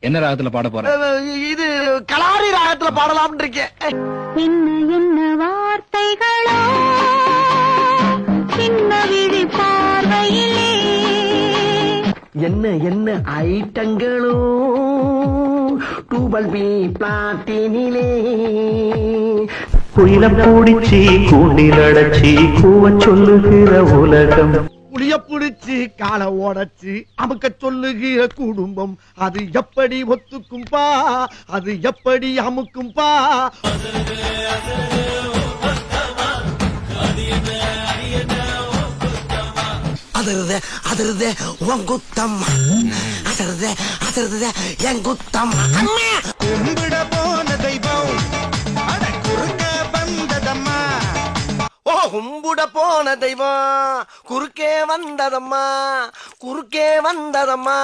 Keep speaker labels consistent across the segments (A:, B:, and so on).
A: என்ன ராகத்துல பாட போற?
B: இது கலாரி ராகத்துல பாடலாம்னு இருக்கேன்.
C: என்ன என்ன வார்த்தைகளோ சின்ன விழி பார்வையிலே,
B: என்ன என்ன ஐட்டங்களோ டூபல் பி பிளாட்டினிலே.
D: குயில பூடிச்சி கூண்டில் அடைச்சி கூவ சொல்லுகிற உலகம்.
B: புளிய புடிச்சு கால ஓடச்சு அமுக்க சொல்லுகிற குடும்பம் அது எப்படி ஒத்துக்கும்பா, அது எப்படி அமுக்கும்பா. அதிருத அதிருத உன் குத்தம், அதிருத அதிருத என் குத்தம். கும்பிட போன தெய்வம் அட குறுக்க வந்ததம்மா. ஓ கும்பிட போன தெய்வம் குறுக்கே வந்ததம்மா, குறுக்கே வந்ததம்மா,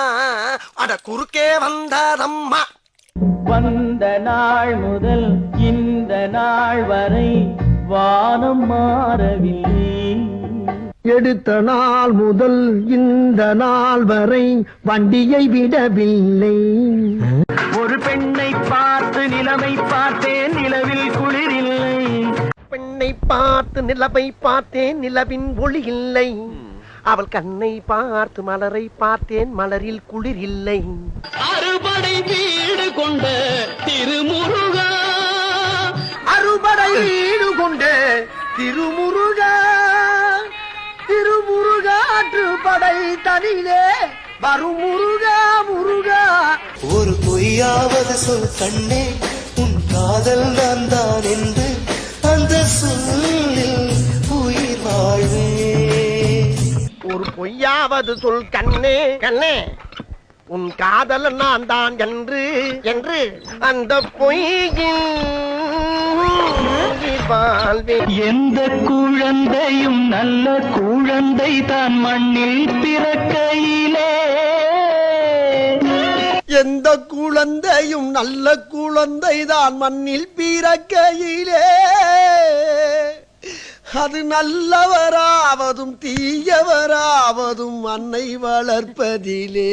B: அட குறுக்கே வந்ததம்மா.
E: வந்த நாள் முதல் இந்த நாள் வரை வானம் மாறவில்லை.
B: எடுத்த நாள் முதல் இந்த நாள் வரை வண்டியை விடவில்லை.
E: ஒரு பெண்ணை பார்த்து நிலவை பார்த்தேன், நிலவில் குளிரில்லை.
B: பெண்ணை பார்த்து நிலவை பார்த்தேன், நிலவின் ஒளி இல்லை. அவள் கண்ணை பார்த்து மலரை பார்த்தேன், மலரில் குளிர் இல்லை.
E: அறுபடை வீடு கொண்ட திருமுருகா,
B: அறுபடை வீடு கொண்ட திருமுருகா, திருமுருகாற்று படை தனிலே வரும் முருகா முருகா.
F: ஒரு பொய்யாவது சொல் கண்ணே, உன் காதல் நான் தான் என்று அந்த சொல்லில் உயிர் வாழ்வே.
B: ஒரு பொய்யாவது சொல் கண்ணே, கண்ணே உன் காதல் நான் தான் என்று என்று அந்த பொய்யின் வாழ்வே.
E: எந்த குழந்தையும் நல்ல குழந்தை தான் மண்ணில் பிறக்கையிலே.
B: எந்த குழந்தையும் நல்ல குழந்தை தான் மண்ணில் பிறக்கையிலே, அது நல்லவராவதும் தீயவராவதும் அன்னை வளர்ப்பதிலே.